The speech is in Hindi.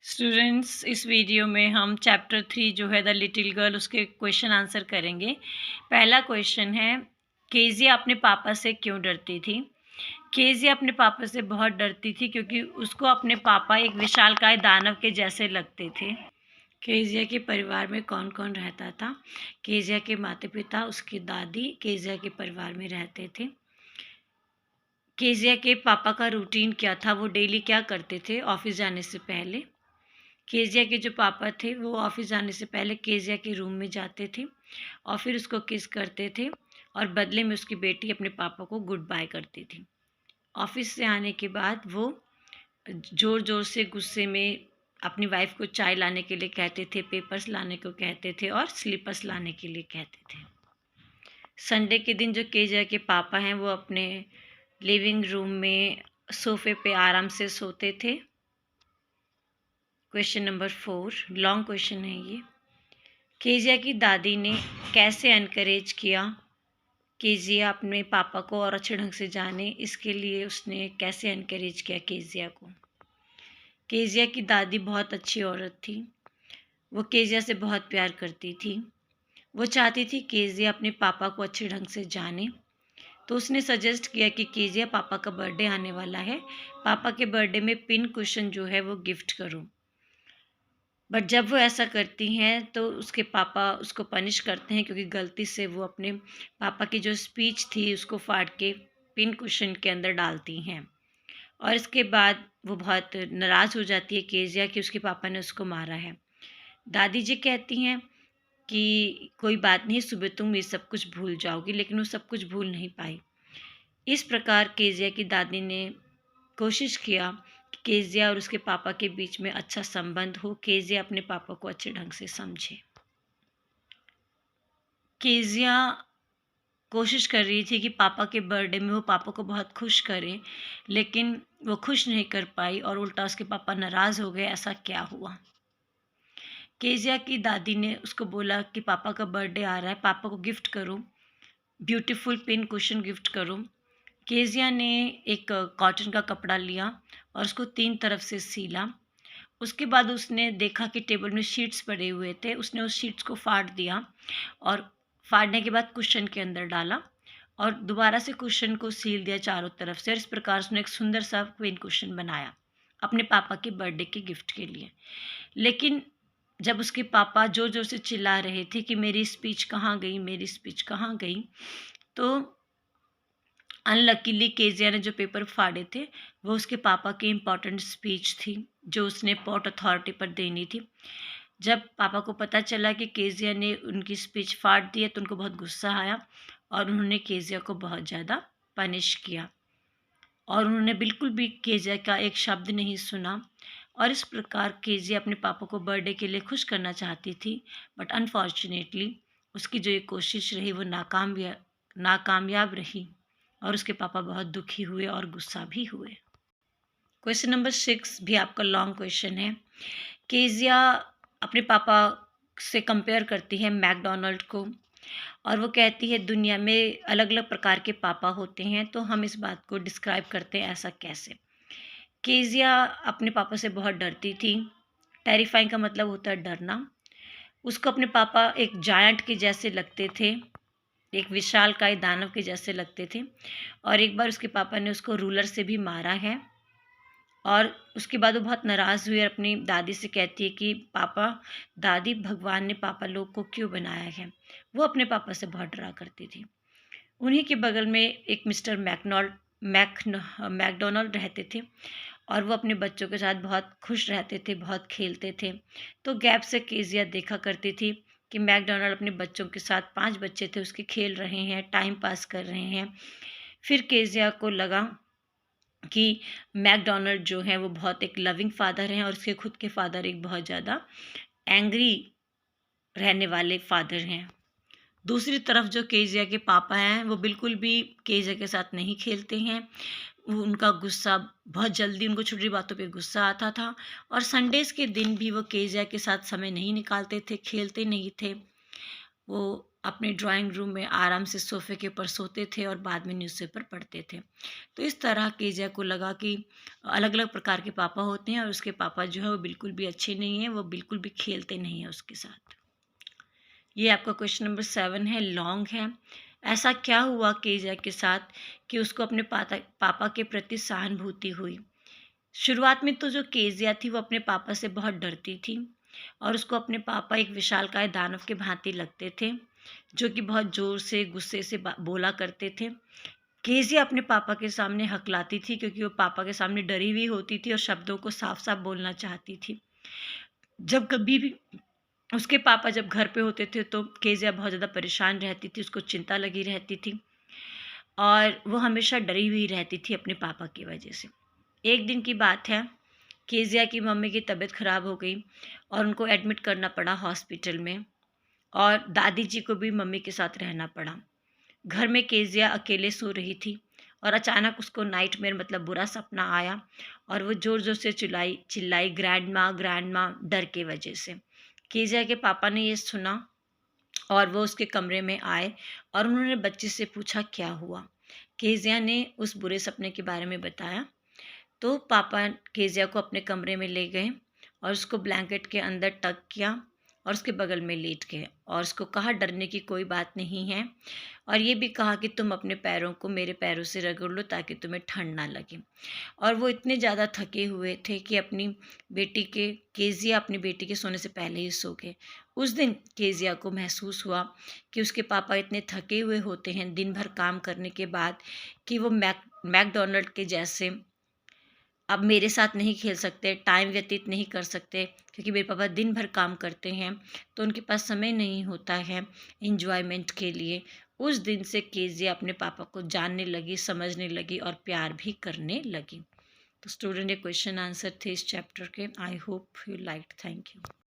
स्टूडेंट्स, इस वीडियो में हम चैप्टर 3 जो है द लिटिल गर्ल उसके क्वेश्चन आंसर करेंगे। पहला क्वेश्चन है, केजिया अपने पापा से क्यों डरती थी। केजिया अपने पापा से बहुत डरती थी क्योंकि उसको अपने पापा एक विशालकाय दानव के जैसे लगते थे। केजिया के परिवार में कौन कौन रहता था। केजिया के माता पिता, उसकी दादी केजिया के परिवार में रहते थे। केजिया के पापा का रूटीन क्या था, वो डेली क्या करते थे ऑफिस जाने से पहले। केजिया के जो पापा थे वो ऑफिस जाने से पहले केजिया के रूम में जाते थे और फिर उसको किस करते थे और बदले में उसकी बेटी अपने पापा को गुड बाय करती थी। ऑफिस से आने के बाद वो ज़ोर ज़ोर से गुस्से में अपनी वाइफ को चाय लाने के लिए कहते थे, पेपर्स लाने को कहते थे और स्लीपर्स लाने के लिए कहते थे। संडे के दिन जो केजिया के पापा हैं वो अपने लिविंग रूम में सोफे पे आराम से सोते थे। क्वेश्चन नंबर 4 लॉन्ग क्वेश्चन है ये। केजिया की दादी ने कैसे एनकरेज किया केजिया अपने पापा को और अच्छे ढंग से जाने, इसके लिए उसने कैसे एनकरेज किया केजिया को। केजिया की दादी बहुत अच्छी औरत थी, वो केजिया से बहुत प्यार करती थी। वो चाहती थी केजिया अपने पापा को अच्छे ढंग से जाने, तो उसने सजेस्ट किया कि केजिया पापा का बर्थडे आने वाला है, पापा के बर्थडे में पिन कुशन जो है वो गिफ्ट करो। बट जब वो ऐसा करती हैं तो उसके पापा उसको पनिश करते हैं क्योंकि गलती से वो अपने पापा की जो स्पीच थी उसको फाड़ के पिन कुशन के अंदर डालती हैं। और इसके बाद वो बहुत नाराज़ हो जाती है केजिया कि उसके पापा ने उसको मारा है। दादी जी कहती हैं कि कोई बात नहीं, सुबह तुम ये सब कुछ भूल जाओगी, लेकिन वो सब कुछ भूल नहीं पाई। इस प्रकार केजिया की दादी ने कोशिश किया कि केजिया और उसके पापा के बीच में अच्छा संबंध हो, केजिया अपने पापा को अच्छे ढंग से समझे। केजिया कोशिश कर रही थी कि पापा के बर्थडे में वो पापा को बहुत खुश करे, लेकिन वो खुश नहीं कर पाई और उल्टा उसके पापा नाराज़ हो गए। ऐसा क्या हुआ। केजिया की दादी ने उसको बोला कि पापा का बर्थडे आ रहा है, पापा को गिफ्ट करो, ब्यूटीफुल पिन कुशन गिफ्ट करो। केजिया ने एक कॉटन का कपड़ा लिया और उसको 3 तरफ से सीला। उसके बाद उसने देखा कि टेबल में शीट्स पड़े हुए थे, उसने उस शीट्स को फाड़ दिया और फाड़ने के बाद कुशन के अंदर डाला और दोबारा से कुशन को सील दिया चारों तरफ से, और इस प्रकार उसने एक सुंदर सा पिन कुशन बनाया अपने पापा के बर्थडे के गिफ्ट के लिए। लेकिन जब उसके पापा ज़ोर ज़ोर से चिल्ला रहे थे कि मेरी स्पीच कहाँ गई, मेरी स्पीच कहाँ गई, तो अनलकीली केजिया ने जो पेपर फाड़े थे वो उसके पापा की इम्पॉर्टेंट स्पीच थी जो उसने पोर्ट अथॉरिटी पर देनी थी। जब पापा को पता चला कि केजिया ने उनकी स्पीच फाड़ दी है तो उनको बहुत गुस्सा आया और उन्होंने केजिया को बहुत ज़्यादा पनिश किया और उन्होंने बिल्कुल भी केजिया का एक शब्द नहीं सुना। और इस प्रकार केजिया अपने पापा को बर्थडे के लिए खुश करना चाहती थी, बट अनफॉर्चुनेटली उसकी जो ये कोशिश रही वो नाकामयाब रही और उसके पापा बहुत दुखी हुए और गुस्सा भी हुए। क्वेश्चन नंबर 6 भी आपका लॉन्ग क्वेश्चन है। केजिया अपने पापा से कंपेयर करती है मैकडोनल्ड को और वो कहती है दुनिया में अलग अलग प्रकार के पापा होते हैं, तो हम इस बात को डिस्क्राइब करते हैं ऐसा कैसे। केजिया अपने पापा से बहुत डरती थी। टेरिफाइंग का मतलब होता है डरना। उसको अपने पापा एक जायंट के जैसे लगते थे, एक विशालकाय दानव के जैसे लगते थे और एक बार उसके पापा ने उसको रूलर से भी मारा है। और उसके बाद वो बहुत नाराज़ हुई और अपनी दादी से कहती है कि पापा, दादी, भगवान ने पापा लोग को क्यों बनाया है। वो अपने पापा से बहुत डरा करती थी। उन्हीं के बगल में एक मिस्टर मैकडोनल्ड रहते थे और वो अपने बच्चों के साथ बहुत खुश रहते थे, बहुत खेलते थे। तो गैप से केजिया देखा करती थी कि मैकडोनल्ड अपने बच्चों के साथ, 5 बच्चे थे उसके, खेल रहे हैं, टाइम पास कर रहे हैं। फिर केजिया को लगा कि मैकडोनल्ड जो है वो बहुत एक लविंग फादर हैं और उसके खुद के फादर एक बहुत ज़्यादा एंग्री रहने वाले फादर हैं। दूसरी तरफ जो केजिया के पापा हैं वो बिल्कुल भी केजिया के साथ नहीं खेलते हैं। उनका गुस्सा बहुत जल्दी, उनको छोटी बातों पे गुस्सा आता था और संडेज़ के दिन भी वो केजिया के साथ समय नहीं निकालते थे, खेलते नहीं थे। वो अपने ड्राइंग रूम में आराम से सोफ़े के ऊपर सोते थे और बाद में न्यूज़पेपर पढ़ते थे। तो इस तरह केजिया को लगा कि अलग-अलग प्रकार के पापा होते हैं और उसके पापा जो है वो बिल्कुल भी अच्छे नहीं हैं, वो बिल्कुल भी खेलते नहीं हैं उसके साथ। ये आपका क्वेश्चन नंबर 7 है, लॉन्ग है। ऐसा क्या हुआ केजिया के साथ कि उसको अपने पापा के प्रति सहानुभूति हुई? शुरुआत में तो जो केजिया थी वो अपने पापा से बहुत डरती थी और उसको अपने पापा एक विशालकाय दानव के भांति लगते थे, जो कि बहुत ज़ोर से गुस्से से बोला करते थे। केजिया अपने पापा के सामने हकलाती थी क्योंकि वो पापा के सामने डरी हुई होती थी और शब्दों को साफ-साफ बोलना चाहती थी। जब कभी भी उसके पापा जब घर पे होते थे तो केजिया बहुत ज़्यादा परेशान रहती थी, उसको चिंता लगी रहती थी और वो हमेशा डरी हुई रहती थी अपने पापा की वजह से। एक दिन की बात है, केजिया की मम्मी की तबीयत ख़राब हो गई और उनको एडमिट करना पड़ा हॉस्पिटल में और दादी जी को भी मम्मी के साथ रहना पड़ा। घर में केजिया अकेले सो रही थी और अचानक उसको नाइटमेयर मतलब बुरा सपना आया और वो ज़ोर-ज़ोर से चिल्लाई ग्रैंडमा ग्रैंडमा डर के वजह से। केजिया के पापा ने ये सुना और वो उसके कमरे में आए और उन्होंने बच्चे से पूछा क्या हुआ? केजिया ने उस बुरे सपने के बारे में बताया। तो पापा केजिया को अपने कमरे में ले गए और उसको ब्लैंकेट के अंदर टक किया और उसके बगल में लेट गए और उसको कहा डरने की कोई बात नहीं है और ये भी कहा कि तुम अपने पैरों को मेरे पैरों से रगड़ लो ताकि तुम्हें ठंड ना लगे। और वो इतने ज़्यादा थके हुए थे कि केजिया अपनी बेटी के सोने से पहले ही सो गए। उस दिन केजिया को महसूस हुआ कि उसके पापा इतने थके हुए होते हैं दिन भर काम करने के बाद कि वो मैकडॉनल्ड के जैसे अब मेरे साथ नहीं खेल सकते, टाइम व्यतीत नहीं कर सकते क्योंकि मेरे पापा दिन भर काम करते हैं, तो उनके पास समय नहीं होता है एन्जॉयमेंट के लिए। उस दिन से केजिया अपने पापा को जानने लगी, समझने लगी और प्यार भी करने लगी। तो स्टूडेंट ये क्वेश्चन आंसर थे इस चैप्टर के। I hope you liked. Thank you.